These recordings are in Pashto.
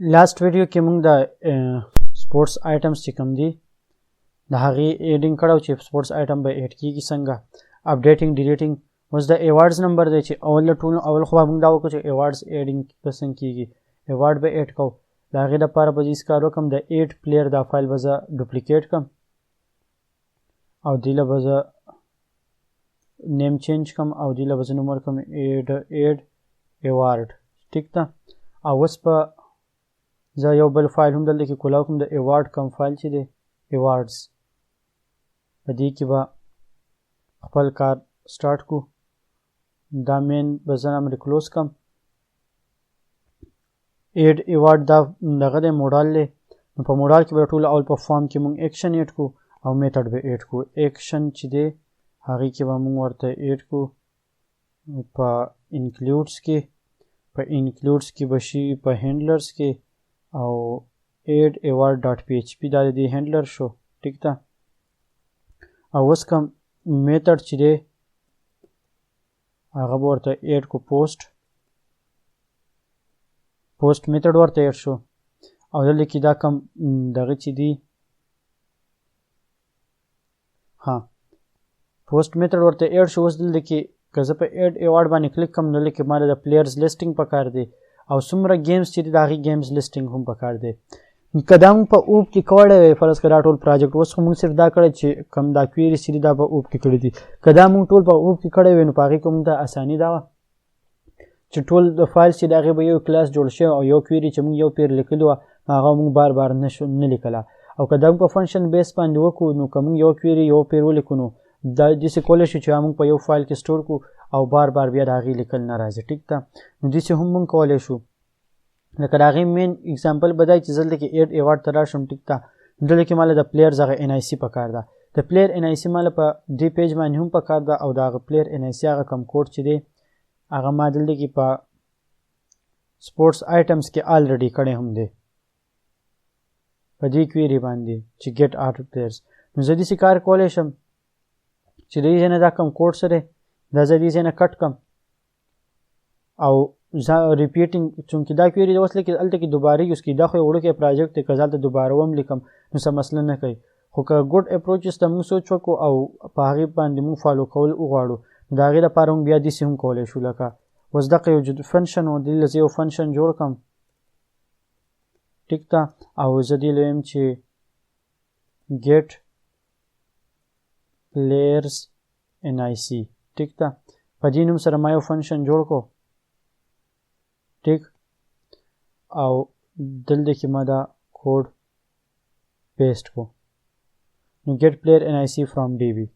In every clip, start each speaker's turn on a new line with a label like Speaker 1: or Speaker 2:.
Speaker 1: لاست ویډیو کې موږ د سپورټس آیټمز چې کوم دي د هغې ایډینګ کړو چې سپورټس آیټم به ایډ کېږي څنګه اپډیټینګ ډیلیټینګ. اوس د ایوارډز نمبر دی چې اول خو به موږ دا وکړو چې ایوارډز ایډینګ به څنګه کېږي. ایوارډ به ایډ کوو، د هغې دپاره به زه کار وکړم د ایډ پلیر دا فایل به زه ډوپلیکیټ کړم او دې له به زه نیم چینج کړم او دې له به زه نوم ورکړم ایډ ایوارډ. ټیک ده. او اوس به زه یو بل فایل هم دلته کې کولاو کوم د ایوارډ کوم فایل چې دی ایوارډز، په دې کې به خپل کار سټارټ کړو. دا مین به زه امر کلوز کړم. ایډ ایوارډ دا دغه دی موډال دی، نو په موډال کې به ټول اول په فارم کې مونږ ایکشن ایډ کړو او میتھډ به ایډ کړو. ایکشن چې دی هغې کې به مونږ ورته ایډ کړو په انکلوډس کې، په انکلوډس کې به شي په هینډلرز کې او ایډ ایوارډ ډاټ پی ایچ پی دا د دې هینډلر شو. ټیک ده. او اوس کوم میتھډ چې دی هغه به ورته ایډ کو پوسټ میتھډ ورته ایډ شو او دلته کې دا کوم دغه چې دی پوسټ میتھډ ورته ایډ شو. اوس دلته کې که زه په ایډ ایوارډ باندې کلیک کړم نو دلته کې ما د پلیئرز لیسټینګ پکار دی او څومره گیمز چې دي د هغې گیمز لیسټینګ هم پکار دی. که دا موږ په اوپ کې کړی وی فرض کړه دا ټول پراجیکټ، اوس خو موږ صرف دا کړی چې کوم دا کویریز چې دي دا په اوپ کې کړي دي. که دا موږ ټول په اوپ کې کړی وی نو په هغې کې موږ ته اساني دا وه چې ټول د فایلز چې د هغې به یو کلاس جوړ شوی او یو کویري چې موږ یو پیر لیکلي وه هغه موږ بار بار نه لیکله. او که دا موږ په فنکشن بیس باندې وکړو نو که موږ یو کویري یو پیر ولیکو نو دا داسې کولی شو چې موږ په یو فایل کې سټور کړو او بار بار بیا د هغې لیکل نه راځي. ټیک ده. نو داسې هم موږ کولی شو. لکه د هغې مین اګزامپل به دی چې زه دلته کې ایډ ایوارډ ته راشم. ټیک ده. دلته کې ماله د پلیئرز هغه ان آی سی پکار ده. د پلیئر ان آی سی ماله په دې پیج باندې هم پکار ده او د هغه پلیئر ان آی سی هغه کم کوډ چې دی هغه ما دلته کې په سپورټس آیټمز کې آلریډي کړی هم دی په دې کویري باندې چې ګیټ آرټ پلیئرز. نو زه داسې کار کولی شم چې د دې ځای نه دا کم کوډ څه دی دا زه دې ځای نه کټ کړم او ریپیټینګ چونکې دا کویري د اوس لکه هلته کې دوباره یوز کړي. دا خو یو وړوکی پراجیکټ دی، که زه هلته دوباره هم لیکم نو څه مسله نه کوي. خو که ګډ اپروچز ته موږ سوچ وکړو او په هغې باندې موږ فالو کول وغواړو نو د هغې لپاره موږ بیا داسې هم کولی شو. لکه اوس دغه یو فنکشن و دې له زه یو فنکشن جوړ کړم. ټیک ده. او زه دې له وایم چې ګیټ پلیئرز ان آی سی. ټیک ده. په دې نوم سره ما یو فنکشن جوړ کړو. ټیک. او دلته کې ما دا کوډ پیسټ کو نو ګیټ پلیئر ان آی سی فرام ډی بی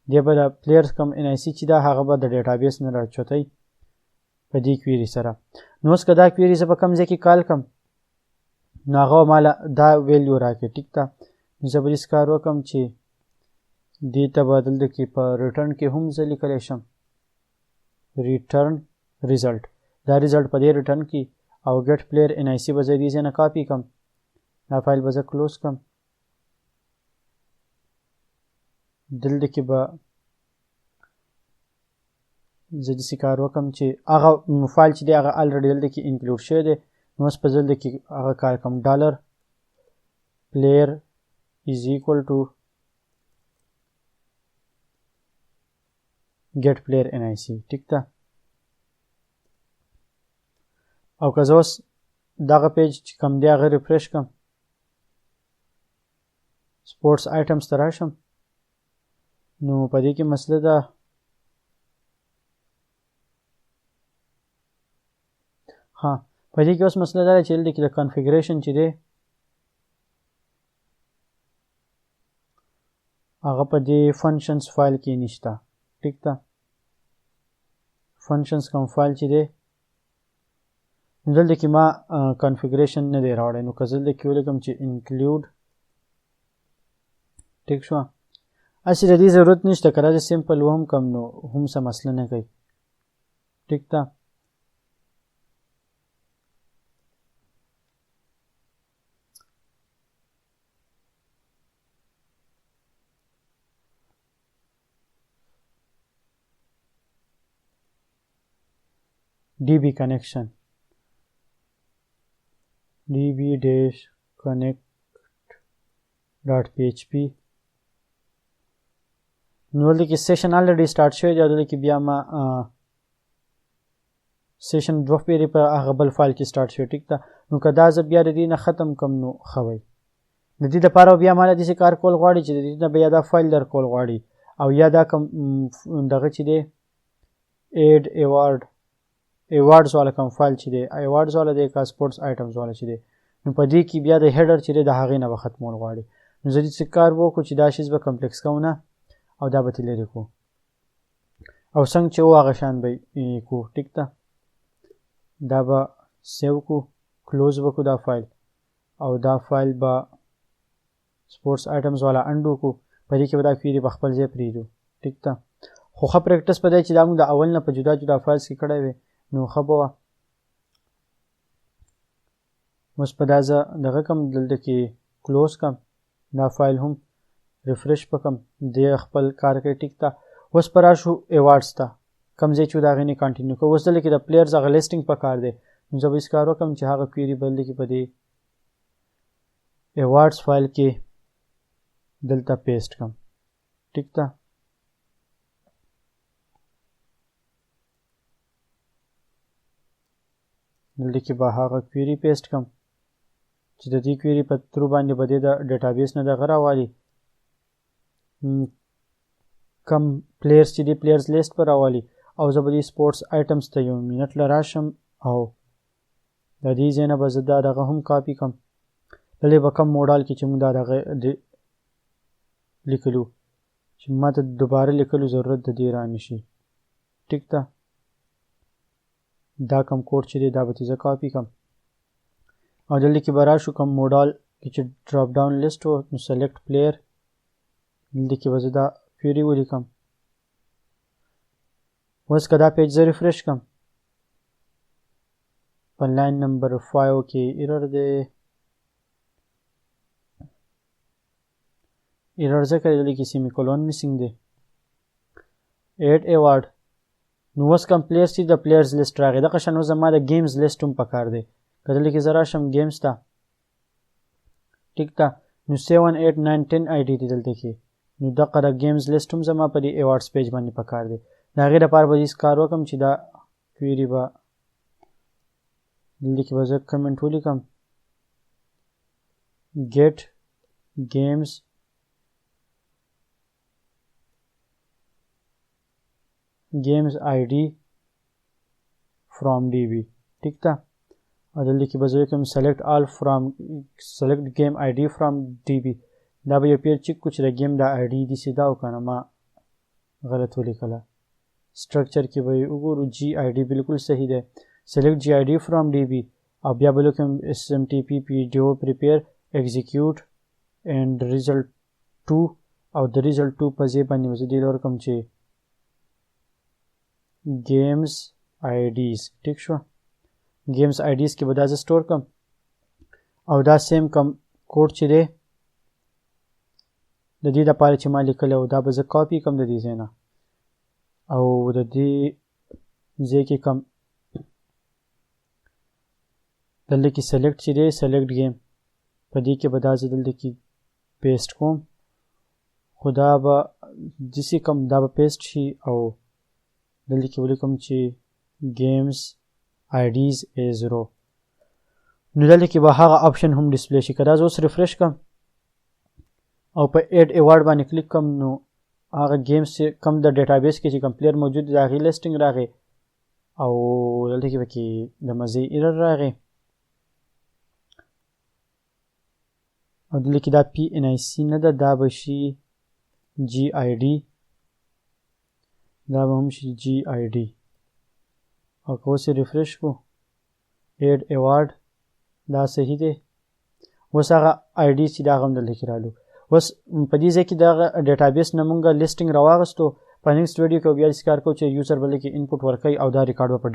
Speaker 1: دی به د پلیئرز کم ان آی سی چې دا هغه به د ډیټابیس نه راچوتی په دې کویري سره. نو اوس که دا کویري زه په کوم ځای کې کال کړم نو هغه ماله دا ویلیو راکړي. ټیک ده. نو زه به داسې کار وکړم چې دې ته به دلته کې په ریټرن کې هم زه لیکلی شم ریټرن ریزلټ. دا ریزلټ په دې ریټرن کې او ګیټ پلیئر ان آی سی به زه دې ځای نه کاپي کړم. دا فایل به زه کلوز کړم. دلته کې به زه داسې کار وکړم چې هغه فایل چې دی هغه الریډي دلته کې انکلوډ شوی دی. نو اوس په دلته کې هغه کار کوم ډالر پلیئر از ایکول ټو ګیټ پلیئر ان آی سی. ټیک ده. او که زه اوس دغه پیج چې کوم دی هغه ریفریش کړم سپورټس آیټمز ته راشم نو په دې کې مسله ده په دې کې اوس مسله دا ده چې دلته کې د کنفیګریشن چې دی هغه په دې فنکشنز فایل کې نشته. ټیک ده. فنکشنز کوم فایل چې دی دلته کې ما کنفیګریشن نه دی راوړی. نو که زه دلته کې ولیکم چې انکلوډ. ټیک شوه. هسې د دې ضرورت نشته، که راځه سمپل وهم کم نو هم څه مسله نه کوي. ټیک ده. DB connection db-connect.php نو دلته کې سیشن الریډي سٹارټ شوی دی او دلته کې بیا ما سیشن 2 پیری په هغه بل فایل کې سٹارټ شوی ټیک ده نو که دا زه بیا د دې نه ختم کم نو ښه وی د دې لپاره بیا ما داسې کار کول غواړي چې د دې نه بیا دا فایل در کول غواړي او یا دا کم دغه چې دی ایډ ایوارډز والا کوم فایل چې دی ایوارډز والا دی کا سپورټس آیټمز والا چې دی نو په دې کې بیا د هیډر چې دی د هغې نه به ختمول غواړي نو زه دې څه کار وکړو چې دا شیز به کمپلیکس کوو نه او دا به ترې لرې کړو او څنګه چې و هغه شان به یې کړو ټیک ده دا به سیو کړو کلوز به کړو دا فایل او دا فایل به سپورټس آیټمز والا انډو کړو په دې کې به دا کویري په خپل ځای پرېږدو ټیک ده خو ښه پریکټس په دی چې دا موږ د اول نه په جدا جدا فایلز کې کړی وی نو ښه به وه اوس په دا زه دغه کم دلته کې کلوز کم دا فایل هم ریفریش وکړم دی خپل کار کوي ټیک ده اوس په راشو ایوارډز ته کوم ځای چې د هغې نه کنټینیو کوو اوس دلته کې د پلیئرز هغه لیسټینګ په کار دی نو زه به هېڅ کار وکړم چې هغه کویري بل دی کې په دې ایوارډز فایل کې دلته پیسټ کړم ټیک ده دلته کې به هغه کویري پیسټ کړم چې د دې کویري په ترو باندې به دې د ډیټابیس نه دغه راوالي کم پلیئرز چې دی پلیئرز لیست پر راوالي او زه به دې سپورټس آیټمز ته یو منټ له راشم او د دې ځای نه به زه دا دغه هم کاپي کړم دلې به کم موډال کې چې موږ دا دغه لیکلو چې ما ته دوباره لیکلو ضرورت د دې را نشي ټیک ده دا کم کوډ چې دی دا به زه کاپي کړم او دلته کې به راشو کم موډال کې چې ډراپ ډاون لیست و نو سلیکټ پلیئر دلته کې به زه دا کویري ولیکم اوس که دا پیج زه ریفریش کړم په لاین نمبر 5 کې ایرر دی ایرر ځکه دلته کې سیمی کولون میسنګ دی ایډ ایوارډ نو اوس کوم پلیئرز چې د پلیئرز لیست راغی دغه شان اوس زما د گیمز لیست هم پکار دی که دلته کې زه راشم گیمز ته ټیک ده نو 7 8 9 10 آی ډي دی دلته کې نو دغه د گیمز لیست هم زما په دې ایوارډز پیج باندې پکار دی د هغې لپاره به هېڅ کار وکړم چې دا کویري به دلته کې به زه کمنټ ولیکم get games id from db ٹھیک تھا اور دلته کې به زه کوم select game id from db دا به یو پیر چک کو چې د گیم دا id دي سیدا او کنه ما غلط ولیکله سټرکچر کې به وګورو جی آی ډي بالکل صحیح ده select gid from db او بیا به کوم smtp pdo prepare execute and result 2 او د result 2 په ځای باندې مزه دی لور کوم چې games ids ټیک شو games ids کې به دا زه سٹور کوم او دا سیم کوم کوډ چې دی د دې لپاره چې ما لیکلی و دا به زه کاپي کوم د دې ځای نه او د دې ځای کې کوم دلته کې سلیکټ چې دی سلیکټ گیم په دې کې به دا زه دلته کې پیسټ کوم خو دا به داسې کوم دا به پیسټ شي او دلته کې ولیکم چې games ids A0 نو دلته کې به هغه آپشن هم ډسپلی شي که دا زه اوس ریفریش کړم او په ایډ ایوارډ باندې کلیک کوم نو هغه گیمز چې کم د ډیټابیس کې چې کوم پلیر موجود دی د هغې لیسټینګ راغی او دلته کې پکې د مزې ایرر راغی او دلته کې دا PNIC نه ده دا به شي GID دا به هم شي GID او که اوس یې ریفریش کړو ایډ ایوارډ دا صحیح دی اوس هغه آی ډي چې دا هغه هم دلته کې رالو اوس په دې ځای کې دغه ډیټابیس نه مونږ لیسټینګ راواغستو په نیکسټ ویډیو کې بیا داسې کار کوو چې یوزر بلې کې انپوټ ورکوي او دا ریکارډ به په